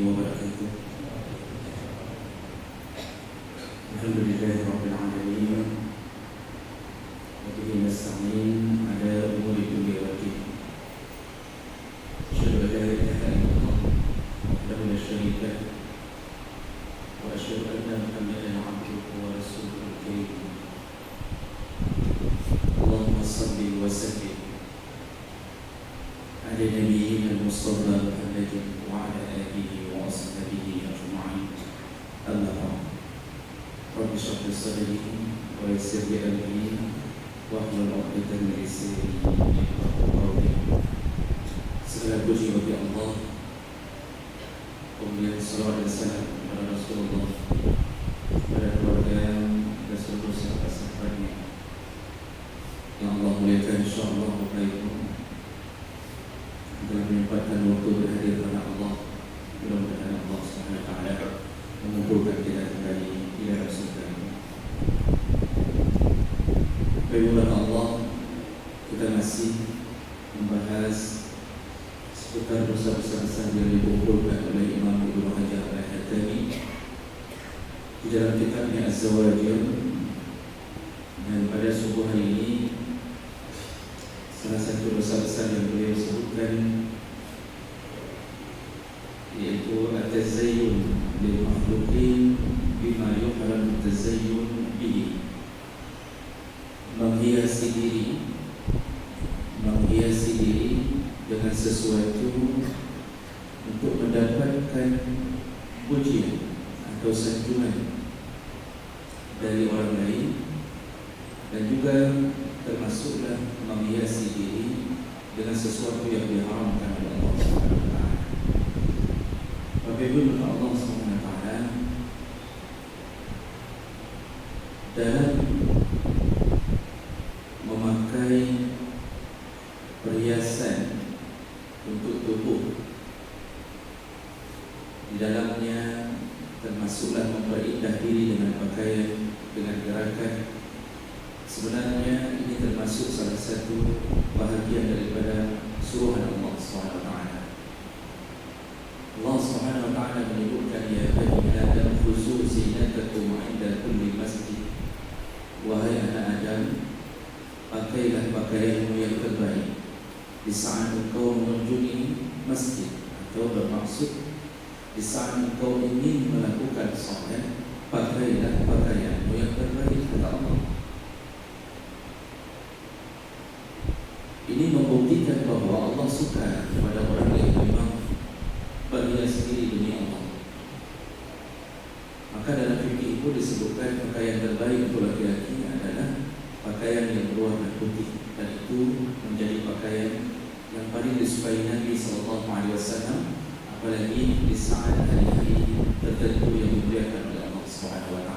وبركاته. الحمد لله رب العالمين وبه نستعين على أمور الدنيا والدين. أشهد أن لا إله إلا الله وحده لا شريك له وأشهد أن محمدا عبده ورسوله الكريم. اللهم صل وسلم على نبينا المصطفى محمد وعلى آله وأصحابه أجمعين. أما بعد، رب اشرح لي صدري ويسر لي أمري واحلل عقدة من لساني يفقهوا قولي. Segala puji bagi Allah, kemudian salawat dan salam kepada Rasulullah, kepada keluarga dan seluruh sahabat-sahabatnya yang Allah muliakan, insyaAllah baiklah dalam menyempatkan waktu berhadir kepada Allah. Mudah-mudahan Allah SWT mengumpulkan kita kembali di dalam surga. Bagaimana Allah, kita masih membahas seputar dosa-dosa yang dikumpulkan oleh Imam Ibnu Hajar Al-Haytami di dalam kitabnya Az-Zawajir. Dan pada subuh hari ini, salah satu dosa besar yang beliau sebutkan yaitu at-tazayyun lil makhluqin bima yuhram at-tazayyun bihi, menghiasi diri dengan sesuatu untuk mendapatkan pujian atau sanjungan dari orang lain, dan juga termasuklah menghiasi diri dengan sesuatu yang diharamkan oleh Allah SWT. Bagaimana Allah SWT dalam memakai perhiasan untuk tubuh, di dalamnya termasuklah memperindah diri dengan pakaian, dengan gerakan. Sebenarnya ini termasuk salah satu bahagian daripada suruhan Allah SWT. Allah SWT menyebutkan, ya bani Adam khuzu zinatakum 'inda kulli masjid. Wahai anak Adam, pakailah pakaianmu yang terbaik di saat engkau mengunjungi masjid, atau bermaksud di saat engkau ingin melakukan salat, pakailah pakaianmu yang terbaik, kata Allah. Ini membuktikan bahawa Allah suka kepada orang yang memang berhias diri demi Allah. Maka dalam fikih itu disebutkan pakaian terbaik untuk laki-laki adalah pakaian yang berwarna putih, dan itu menjadi pakaian yang paling disukai Nabi SAW, apalagi di saat hari-hari tertentu yang dimuliakan oleh Allah SWT.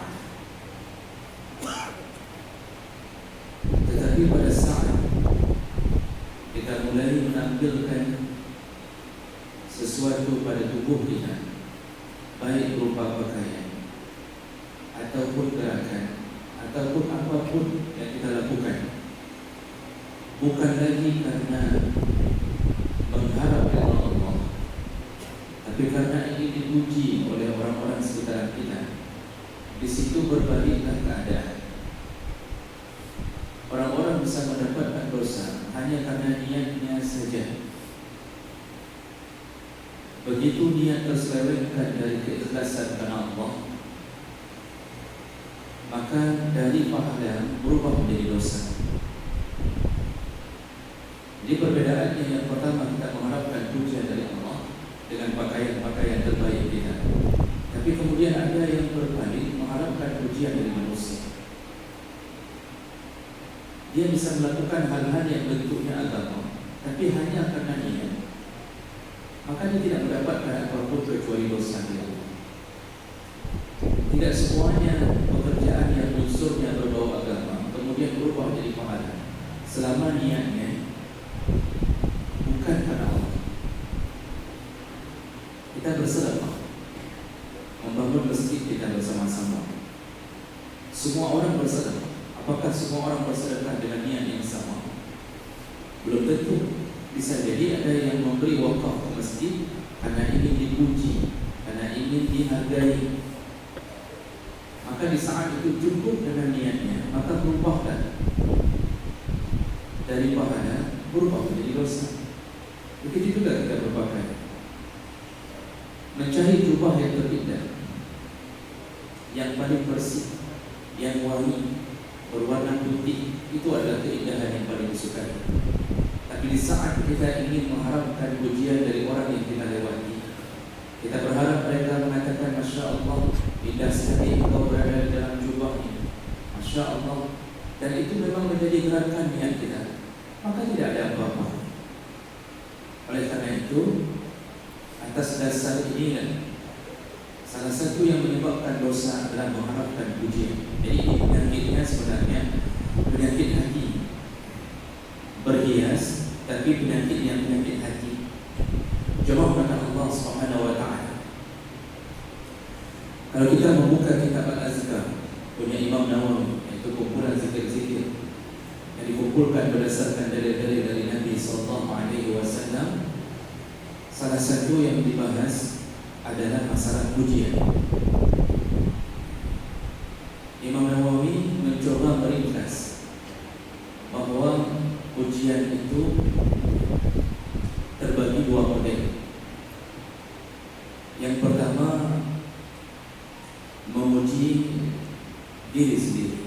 Tetapi pada saat kita mulai menampilkan sesuatu pada tubuh kita, baik berupa pakaian ataupun gerakan ataupun apapun yang kita lakukan, bukan lagi karena mengharap kepada Allah, tapi karena ingin dipuji oleh orang-orang sekitar kita, di situ berbaliklah keadaan. Orang-orang bisa mendapatkan dosa hanya karena niatnya saja. Begitu niat terselewengkan dari keikhlasan karena Allah, maka dari pahala berubah menjadi dosa. Jadi perbedaannya, yang pertama kita mengharapkan pujian dari Allah dengan pakaian-pakaian terbaik kita, tapi kemudian ada yang berbalik mengharapkan pujian dari manusia. Dia bisa melakukan hal-hal yang bentuknya agama, tapi hanya karena niat, maka dia tidak mendapatkan apapun kecuali dosa dia. Tidak semuanya pekerjaan yang unsurnya berbau agama kemudian berubah menjadi pahala, selama niatnya bukan karena Allah. Kita bersedekah, membangun masjid kita bersama-sama. Semua orang bersedekah. Apakah semua orang bersedekah dengan niat yang sama? Belum tentu. Bisa jadi ada yang memberi wakaf ke masjid karena ingin dipuji ingin dihargai, maka di saat itu cukup dengan niatnya, maka berubahkan dari pahala berubah menjadi dosa. Begitu juga kita berpakaian, mencari jubah yang terindah, yang paling bersih, yang wangi, berwarna putih, itu adalah keindahan yang paling disukai. Tapi di saat kita ingin mengharapkan pujian dari orang yang kita lewati, kita berharap mereka mengatakan, Masya Allah, indah sekali engkau berada di dalam jubah ini, Masya Allah, dan itu memang menjadi gerakan niat kita, maka tidak ada apa-apa. Oleh karena itu, atas dasar ini, salah satu yang menyebabkan dosa adalah mengharapkan pujian. Jadi penyakitnya sebenarnya penyakit hati, berhias, tapi penyakit yang penyakit hati. Jemaah kata Allah Subhanahu wa Ta'ala, kalau kita membuka kitab Al-Azkar punya Imam Nawawi, yaitu kumpulan zikir-zikir yang dikumpulkan berdasarkan dalil-dalil dari Nabi SAW, salah satu yang dibahas adalah masalah pujian. Imam Nawawi mencoba meringkas bahawa pujian itu terbagi dua model. Yang pertama, memuji diri sendiri.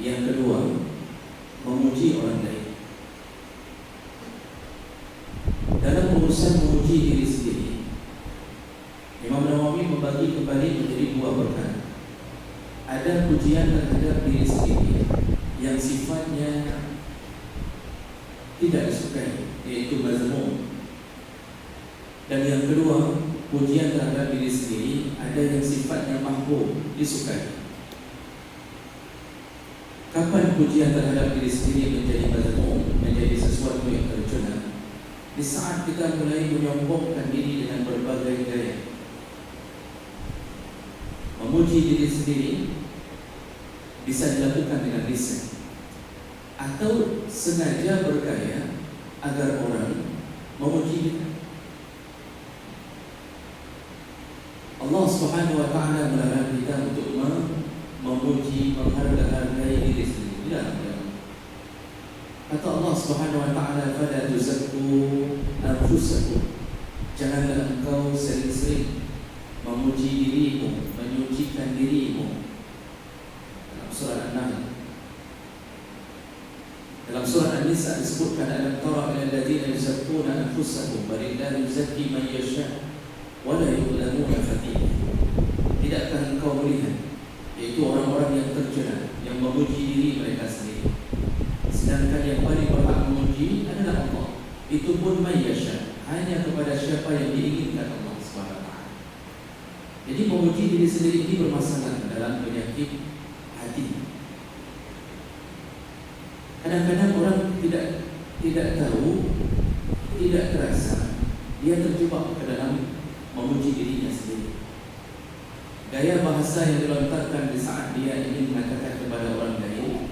Yang kedua, memuji orang lain. Dalam urusan memuji diri sendiri, Imam Nawawi membagi kembali menjadi dua perkara. Ada pujian terhadap diri sendiri yang sifatnya tidak disukai, yaitu mazmum. Dan yang kedua, pujian terhadap diri sendiri ada yang sifatnya mahbub, disukai. Kapan pujian terhadap diri sendiri menjadi mazmum, menjadi sesuatu yang tercela? Di saat kita mulai menyombongkan diri dengan berbagai gaya. Memuji diri sendiri bisa dilakukan dengan lisan, atau sengaja bergaya agar orang memuji kita. Allah Subhanahu wa Ta'ala melarang kita untuk memuji, menghargai diri sendiri. Kata Allah Subhanahu wa Ta'ala, "Fala tuzakku anfusakum." Janganlah engkau sering-sering memuji dirimu, menyucikan dirimu. Dalam surah An-Nahl. Dalam surah An-Nisa disebutkan, "Alam tara ila alladziina yuzakkuna anfusahum balillahu yuzakki man yasha' wa la yuzlamuna fatila." Tidakkah engkau melihat, yaitu orang-orang yang tercela, yang memuji diri mereka sendiri, sedangkan yang paling berhak memuji adalah Allah. Itu pun man yasha', hanya kepada siapa yang diinginkan Allah Subhanahu wa Ta'ala. Jadi memuji diri sendiri ini bermasalah dalam penyakit hati. Kadang-kadang orang tidak tahu, tidak terasa, dia terjebak ke dalam memuji dirinya sendiri. Gaya bahasa yang dilontarkan di saat dia ingin mengatakan kepada orang lain,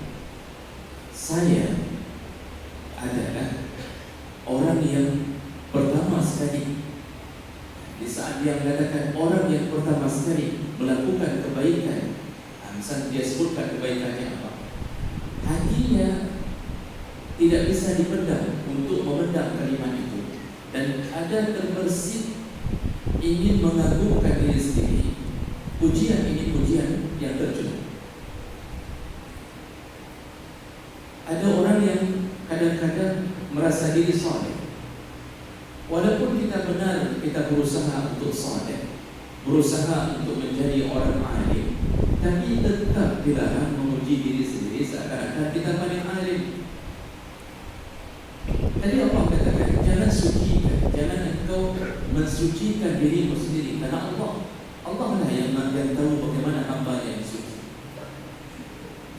"Saya adalah orang yang pertama sekali." Di saat dia mengatakan orang yang pertama sekali melakukan kebaikan, misalnya dia sebutkan kebaikannya apa, hatinya tidak bisa dipendam untuk memendam kalimat itu, dan ada terbersit ingin mengagungkan diri sendiri. Pujian ini pujian yang tercela. Ada orang yang kadang-kadang merasa diri saleh, walaupun kita benar, kita berusaha untuk saleh, berusaha untuk menjadi orang alim, tapi tetap dilarang memuji diri sendiri seakan-akan kita paling alim. Tadi Allah katakan, jangan sucikan, jangan engkau mensucikan dirimu sendiri, karena Allah lah yang tahu bagaimana hamba yang suci.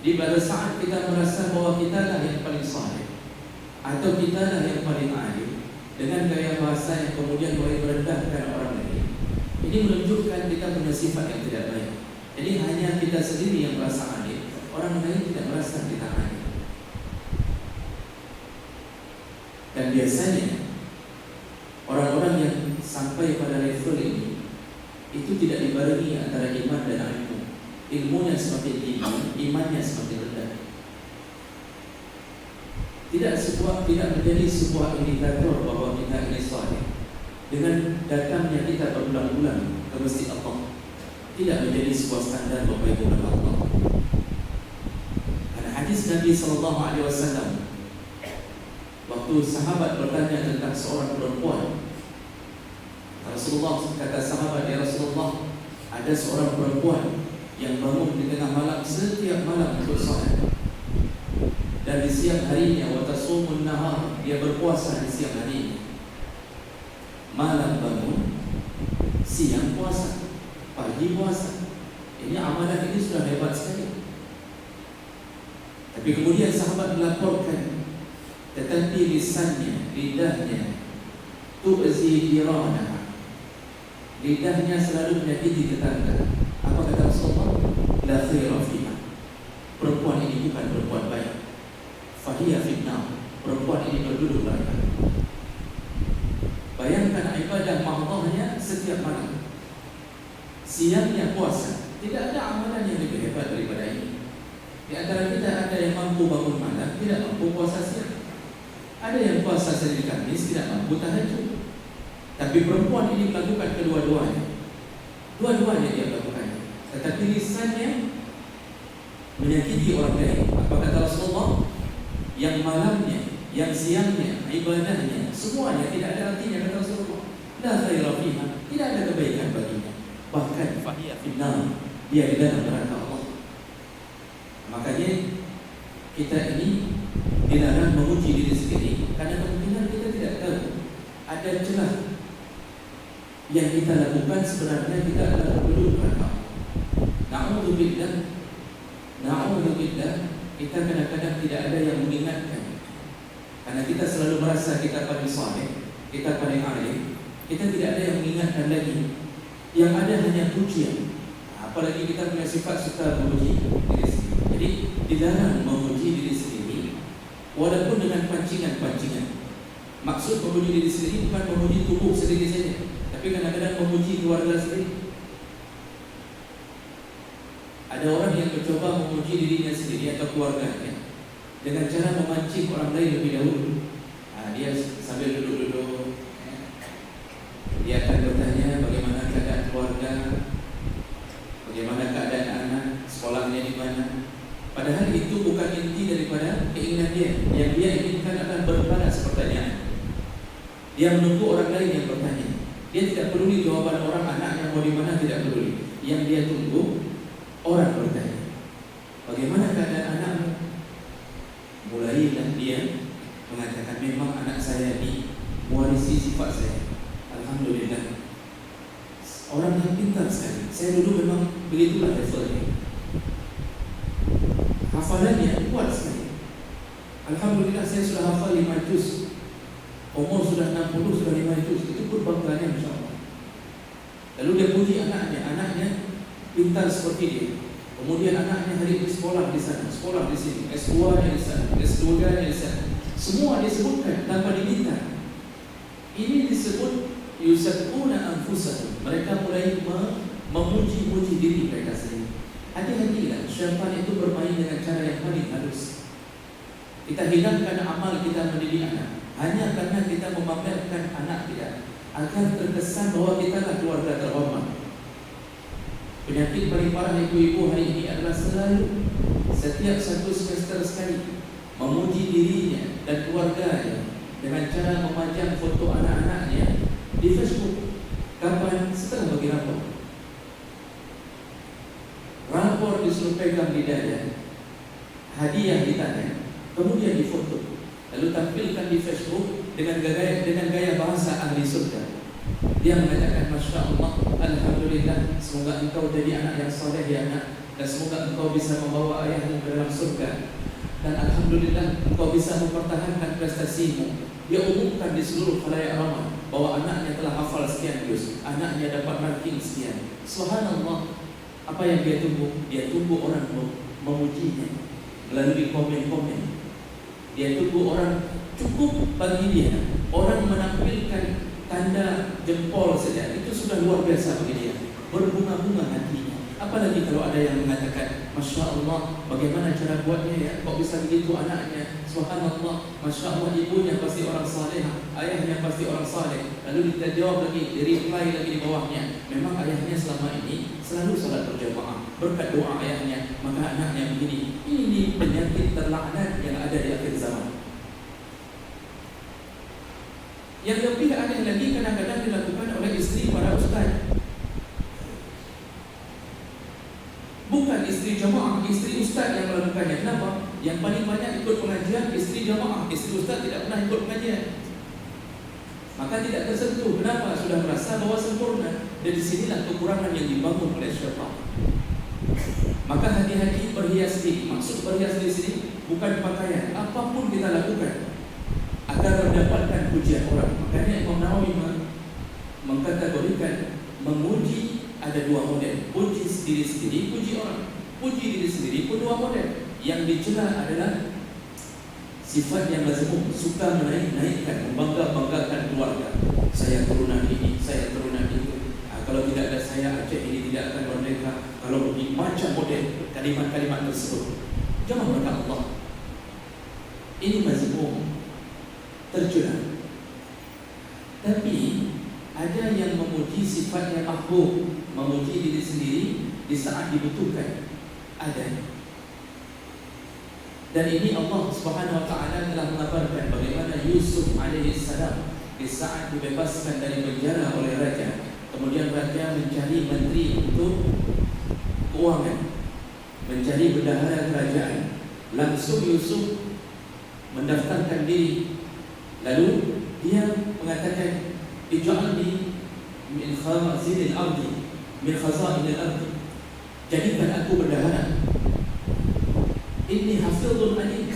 Di pada saat kita merasa bahwa kita lah yang paling saleh, atau kita lah yang paling alim, dengan gaya bahasa yang kemudian boleh merendahkan orang lain, ini menunjukkan kita punya sifat yang tidak baik. Jadi hanya kita sendiri yang merasa alim, orang lain tidak merasa kita alim. Dan biasanya orang-orang yang sampai pada level ini itu tidak dibarengi antara iman dan ilmu. Ilmunya semakin tinggi, imannya semakin rendah. Tidak menjadi sebuah indikator bahawa kita ini saleh dengan datangnya kita berbulan-bulan ke masjid Allah. Tidak menjadi sebuah standar Bapak Ibu dan Allah. Ada hadis Nabi SAW, waktu sahabat bertanya tentang seorang perempuan, Rasulullah kata sahabat, ya Rasulullah, ada seorang perempuan yang bangun di tengah malam setiap malam untuk salat, dan di siang harinya watasumun nahar, dia berpuasa di siang harinya. Malam bangun, siang puasa, pagi puasa. Ini amalan ini sudah hebat sekali. Tapi kemudian sahabat melaporkan, tetapi lisannya, lidahnya tu'zi jirana, lidahnya selalu menyakiti tetangga. Apa kata Rasulullah? La khaira fiha, perempuan ini bukan perempuan baik. Fahiya fitnah, perempuan ini berduduk neraka. Bayangkan ibadah mahdhahnya setiap malam, siangnya puasa. Tidak ada amalan yang lebih hebat daripada ini. Di antara kita ada yang mampu bangun malam, tidak mampu puasa siang. Ada yang puasa Senin Kamis, tidak mampu tahajud. Tapi perempuan ini melakukan kedua-duanya. Dua-duanya dia melakukannya. Tetapi lisannya menyakiti orang lain. Apa kata Rasulullah? Yang malamnya, yang siangnya, ibadahnya, semuanya tidak ada artinya, kata Rasulullah. La khaira fiha, tidak ada kebaikan baginya. Bahkan fahiya finnar, dia di dalam neraka Allah. Makanya kita ini dilarang memuji diri sendiri, karena kemungkinan kita tidak tahu ada celah yang kita lakukan sebenarnya kita adalah berduduk neraka. Na'udzubillah, kita kadang-kadang tidak ada yang mengingatkan. Karena kita selalu merasa kita paling saleh, kita paling alim, kita tidak ada yang mengingatkan lagi. Yang ada hanya pujian. Apalagi kita punya sifat suka memuji diri sendiri. Jadi dilarang memuji diri sendiri, walaupun dengan pancingan-pancingan. Maksud memuji diri sendiri bukan memuji tubuh sendiri saja, tapi kadang-kadang memuji keluarga sendiri. Ada orang yang mencoba memuji dirinya sendiri atau keluarganya dengan cara memancing orang lain lebih dahulu. Dia sambil duduk-duduk, dia akan bertanya bagaimana keadaan keluarga, bagaimana keadaan anak, sekolahnya di mana. Padahal itu bukan inti daripada keinginan dia. Yang dia inginkan akan berbalas pertanyaan. Dia menunggu orang lain yang bertanya. Dia tidak peduli jawaban orang, anaknya mau di mana, tidak peduli. Yang dia tunggu orang bertanya, bagaimana keadaan anakmu? Mulailah dia mengatakan, memang anak saya ini mewarisi sifat saya. Alhamdulillah, orang yang pintar sekali. Saya dulu memang begitulah levelnya. Hafalannya kuat sekali. Alhamdulillah, saya sudah hafal 5 juz. Umur sudah 60, sudah 5 juz. Itu pun bangganya, insyaAllah. Lalu dia puji anaknya pintar seperti dia. Kemudian anaknya hari ini sekolah di sana, sekolah di sini, S2-nya di sana, S2-nya di sana. Semua disebutkan tanpa diminta. Ini disebut yusabbuna anfusahum. Mereka mulai memuji-muji diri mereka sendiri. Hati-hatilah, syaitan itu bermain dengan cara yang paling halus. Kita hilangkan amal kita mendidik anak hanya karena kita memamerkan anak kita, agar terkesan bahwa kita adalah keluarga terhormat. Penyakit paling parah ibu-ibu hari ini adalah selalu setiap 1 semester sekali memuji dirinya dan keluarganya dengan cara memajang foto anak-anaknya di Facebook. Kapan? Setelah bagi rapor. Rapor disuruh pegang di dada, hadiah di tangan, kemudian difoto, lalu tampilkan di Facebook dengan gaya bahasa ahli surga. Dia mengatakan, Masya Allah, Alhamdulillah, semoga engkau jadi anak yang saleh ya anak, dan semoga engkau bisa membawa ayahmu ke dalam surga, dan Alhamdulillah engkau bisa mempertahankan prestasimu. Dia umumkan di seluruh khalayak ramai bahwa anaknya telah hafal sekian juz, anaknya dapat ranking sekian. Subhanallah, apa yang dia tunggu? Dia tunggu orang memujinya melalui komen-komen. Dia tunggu orang, cukup bagi dia orang menampilkan tanda jempol saja, itu sudah luar biasa bagi dia. berbunga-bunga hatinya. Apalagi kalau ada yang mengatakan, Masya Allah, bagaimana cara buatnya ya, kok bisa begitu anaknya, Subhanallah, Masya Allah, ibunya pasti orang saleh, ayahnya pasti orang saleh. Lalu kita jawab lagi, reply lagi di bawahnya, memang ayahnya selama ini selalu salat berjamaah, berkat doa ayahnya, maka anaknya begini. Ini penyakit terlaknat yang ada di akhir zaman. Yang lebih aneh lagi, kadang-kadang dilakukan oleh isteri para ustaz. Bukan isteri jamaah, isteri ustaz yang melakukannya. Kenapa? Yang paling banyak ikut pengajian isteri jamaah, isteri ustaz tidak pernah ikut pengajian. Maka tidak tersentuh. Kenapa? Sudah merasa bahwa sempurna. Dan disinilah kekurangan yang dibangun oleh syaitan. Maka hati-hati berhias diri. Maksud berhias di sini bukan pakaian. Apapun kita lakukan agar mendapatkan pujian orang. Makanya Imam Nawawi mengkategorikan memuji ada dua model, puji diri sendiri, puji orang. Puji diri sendiri pun dua model. Yang dicela adalah sifat yang mazmum, suka menaik-naikkan, membangga-banggakan keluarga. Saya turunan ini, saya turunan itu. Kalau tidak ada saya, Aceh ini tidak akan merdeka. Kalau begini, macam model kalimat-kalimat tersebut. Jangan berkata Allah. Ini mazmum, tercela. Tapi ada yang memuji sifatnya mahbub, memuji diri sendiri di saat dibutuhkan. Ada. Dan ini Allah Subhanahu wa taala telah mengabarkan bagaimana Yusuf alaihi salam di saat dibebaskan dari penjara oleh raja. Kemudian raja mencari menteri untuk keuangan, mencari bendahara kerajaan. Langsung Yusuf mendaftarkan diri. Lalu dia mengatakan, ij'alni min khaza'inil ardi, min khaza'inil ardi. Jadikan aku bendahara. Inni hafizun alim.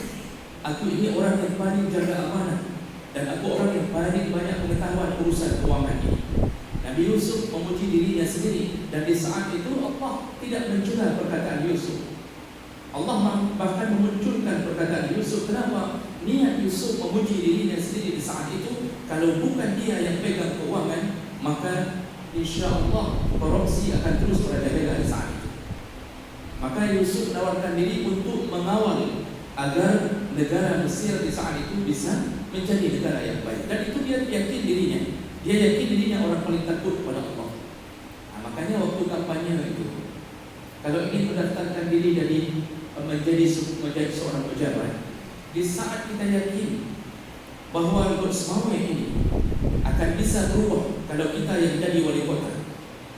Aku ini orang yang paling jaga amanah, dan aku orang yang paling banyak pengetahuan urusan keuangan ini. Nabi Yusuf memuji dirinya sendiri, dan di saat itu Allah tidak mencela perkataan Yusuf. Allah bahkan memunculkan perkataan Yusuf. Kenapa? Niat Yusuf memuji dirinya sendiri di saat itu. Kalau bukan dia yang pegang keuangan, maka insya-Allah korupsi akan terus merajalela di saat itu. Maka Yusuf menawarkan diri untuk mengawal agar negara Mesir di saat itu bisa menjadi negara yang baik. Dan itu dia yakin dirinya. Dia yakin dirinya orang paling takut kepada Allah. Makanya waktu kampanye itu, kalau ingin mendaftarkan diri menjadi seorang pejabat, di saat kita yakin bahawa Gus Mawai ini akan bisa berubah kalau kita yang jadi wali kota,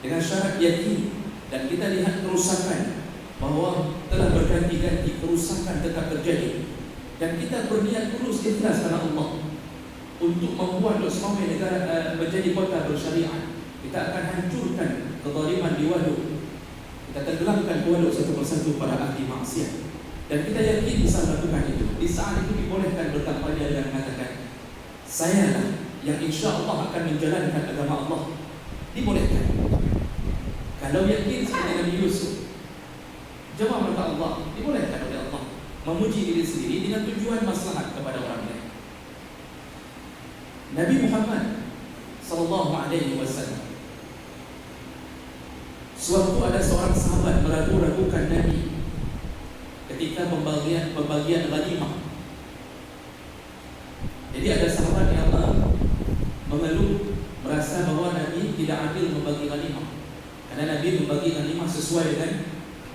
dengan syarat yakin, dan kita lihat kerusakan bahawa telah berganti-ganti, kerusakan tetap terjadi, dan kita berniat tulus ikhlas karena Allah untuk membuat Gus Mawai negara menjadi kota bersyariat. Kita akan hancurkan kezaliman di waduk, kita tenggelamkan waduk satu persatu para ahli maksiat, dan kita yakin bisa melakukan itu. Di saat itu dibolehkan berkampanye dan mengatakan, saya lah yang insya Allah akan menjalankan agama Allah. Dibolehkan. Kalau yakin seperti Nabi Yusuf, jawab kata Allah, dibolehkan oleh Allah memuji diri sendiri dengan tujuan maslahat kepada orang lain. Nabi Muhammad sallallahu alaihi wasallam, suatu ada seorang sahabat meragu-ragukan Nabi ketika pembagian ghanimah. Jadi ada sahabat yang mengeluh, merasa bahwa Nabi tidak adil membagi ghanimah, karena Nabi membagi ghanimah sesuai dengan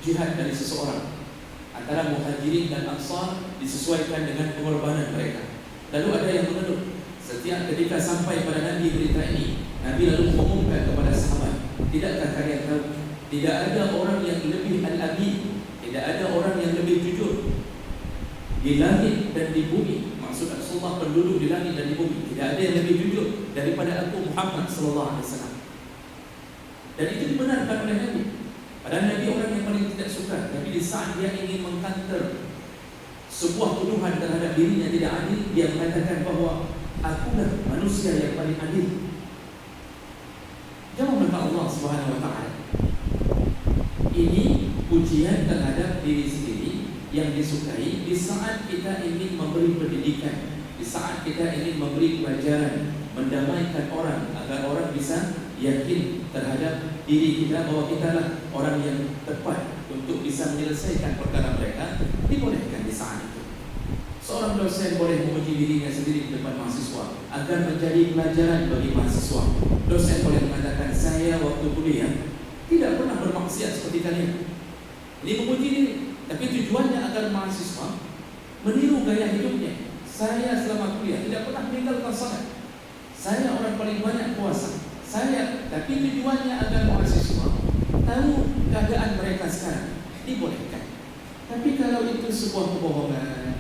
jihad dari seseorang. Antara muhajirin dan ansar disesuaikan dengan pengorbanan mereka. Lalu ada yang mengeluh, setiap ketika sampai pada Nabi berita ini, Nabi lalu mengumumkan kepada sahabat, tidakkah kalian tahu, tidak ada orang yang lebih al-amin, tidak ada orang yang lebih jujur di langit dan di bumi. Maksud Rasulullah penduduk di langit dan di bumi, tidak ada yang lebih jujur daripada aku Muhammad sallallahu alaihi wasallam. Dan itu dibenarkan oleh Nabi. Padahal Nabi orang yang paling tidak suka, tapi di saat dia ingin mengkanter sebuah tuduhan terhadap dirinya tidak adil, dia mengatakan bahawa akulah manusia yang paling adil. Jangan berkata Allah Subhanahu wa taala. Ini pujian terhadap diri sendiri yang disukai di saat kita ingin memberi pendidikan, di saat kita ingin memberi pelajaran, mendamaikan orang agar orang bisa yakin terhadap diri kita bahawa kita lah orang yang tepat untuk bisa menyelesaikan perkara mereka, dibolehkan di saat itu. Seorang dosen boleh memuji dirinya sendiri di depan mahasiswa agar menjadi pelajaran bagi mahasiswa. Dosen boleh mengatakan, saya waktu kuliah tidak pernah bermaksiat seperti kalian. Ini memuji diri, tapi tujuannya agar mahasiswa meniru gaya hidupnya. Saya selama kuliah tidak pernah meninggalkan salat. Saya orang paling banyak puasa. Tapi tujuannya agar mahasiswa tahu keadaan mereka sekarang, dibolehkan. Tapi kalau itu sebuah kebohongan,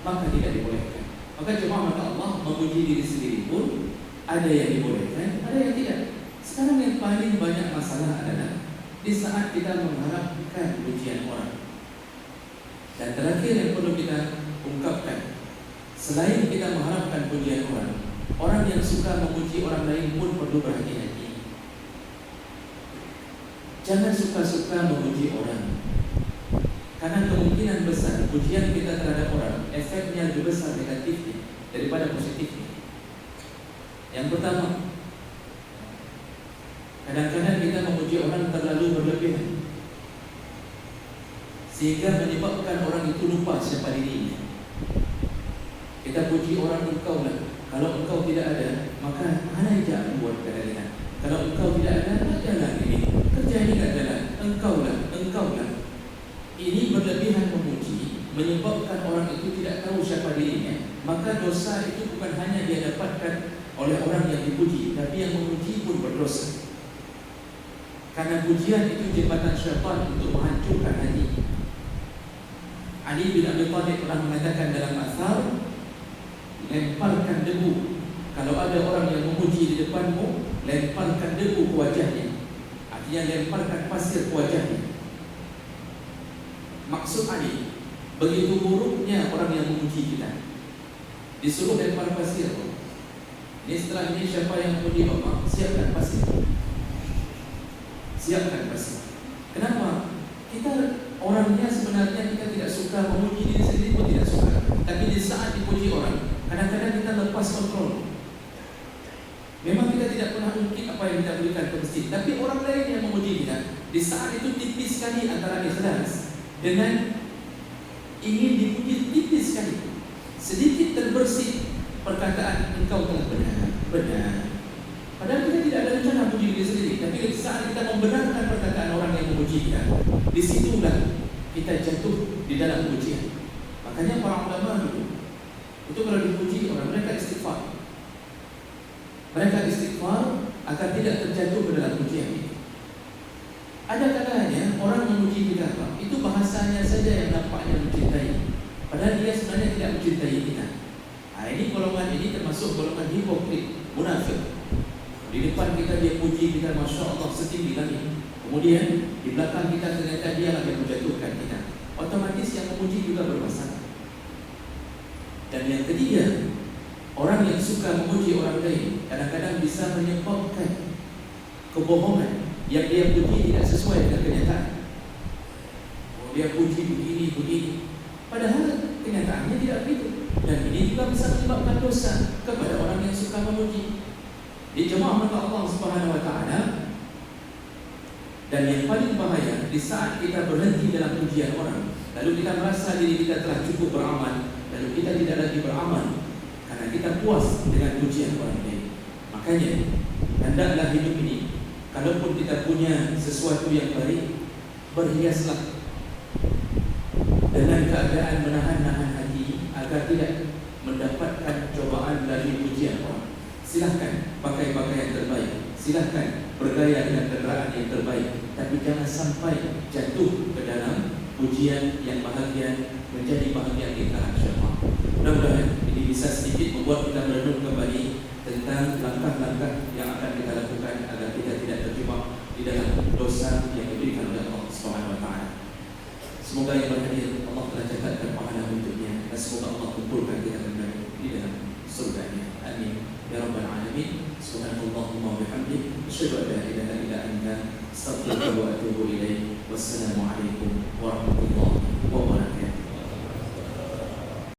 maka tidak dibolehkan. Maka jemaah mata Allah, memuji diri sendiri pun ada yang dibolehkan, ada yang tidak. Sekarang yang paling banyak masalah adalah di saat kita mengharapkan pujian orang. Dan terakhir yang perlu kita ungkapkan, selain kita mengharapkan pujian orang, orang yang suka memuji orang lain pun perlu berhati-hati. Jangan suka-suka memuji orang, karena kemungkinan besar pujian kita terhadap orang efeknya lebih besar negatifnya daripada positifnya. Yang pertama, kadang-kadang kita memuji orang terlalu berlebihan, sehingga menyebabkan orang itu lupa siapa dirinya. Kita puji orang, engkau lah. Kalau engkau tidak ada, maka mana yang buat keadaan. Kalau engkau tidak ada, tak jalan ini. Kerja ini tak jalan. Engkau lah, engkau lah. Ini berlebihan memuji, menyebabkan orang itu tidak tahu siapa dirinya. Maka dosa itu bukan hanya dia dapatkan oleh orang yang dipuji, tapi yang memuji pun berdosa. Karena pujian itu jembatan syaitan untuk menghancurkan hati. Ali bin Abi Thalib pernah mengatakan dalam asar, lemparkan debu. Kalau ada orang yang memuji di depanmu, lemparkan debu ke wajahnya. Artinya lemparkan pasir ke wajahnya. Maksud Ali, begitu buruknya orang yang memuji kita, disuruh lempar pasir. Ini setelah ini siapa yang memuji Bapak, siapkan pasir. Siapkan pasir. Kenapa? Kita orangnya sebenarnya kita tidak suka memuji diri sendiri pun tidak suka. Tapi di saat dipuji orang, kadang-kadang kita lepas kontrol. Memang kita tidak pernah mungkin apa yang kita berikan ke masjid, tapi orang lain yang memuji kita, di saat itu tipis sekali antara ikhlas dengan ingin dipuji, tipis sekali. Sedikit terbersih perkataan engkau telah benar. Padahal kita tidak ada rencana puji diri sendiri, tapi di saat kita membenarkan perkataan orang yang memuji kita, disitulah kita jatuh di dalam pujian. Makanya para ulama dulu itu kalau dipuji orang, mereka istighfar. Mereka istighfar agar tidak terjatuh ke dalam pujian itu. Ada kalanya orang memuji kita, itu bahasanya saja yang nampaknya mencintai, padahal dia sebenarnya tidak mencintai kita. Ini golongan ini termasuk golongan hipokrit, munafik. Di depan kita dia puji kita, Masya Allah setinggi langit. Kemudian di belakang kita ternyata dia yang menjatuhkan kita. Otomatis yang memuji juga bermasalah. Dan yang ketiga, orang yang suka memuji orang lain kadang-kadang bisa menyebabkan kebohongan yang dia puji tidak sesuai dengan kenyataan. Dia puji begini, padahal kenyataannya tidak begitu. Dan ini juga bisa menyebabkan dosa kepada orang yang suka memuji. Di jemaah mata Allah Subhanahu Wa Taala. Dan yang paling bahaya di saat kita berhenti dalam pujian orang, lalu kita merasa diri kita telah cukup beramal, lalu kita tidak lagi beramal karena kita puas dengan pujian orang lain. Makanya hendaklah hidup ini, kalaupun kita punya sesuatu yang baik, berhiaslah dengan keadaan menahan-nahan hati agar tidak mendapatkan cobaan dari pujian orang. Silahkan pakai pakaian terbaik, silahkan bergaya dengan kenderaan yang terbaik, tapi jangan sampai jatuh ke dalam pujian yang bahagian menjadi bahagian kita insya-Allah. Mudah-mudahan ini bisa sedikit membuat kita merenung kembali tentang langkah-langkah yang akan kita lakukan agar kita tidak terjebak di dalam dosa yang diberikan oleh Allah Subhanahu Wa Taala. Semoga yang berhadir Allah telah catatkan pahala untuknya, dan semoga Allah kumpulkan kita kembali di dalam surga-Nya. Amin ya rabbal alamin. Subhanallahumma wa bihamdihi, asyhadu an la ilaha illa anta, astaghfiruka wa atubu ilaik. Wassalamu alaikum warahmatullahi wabarakatuh.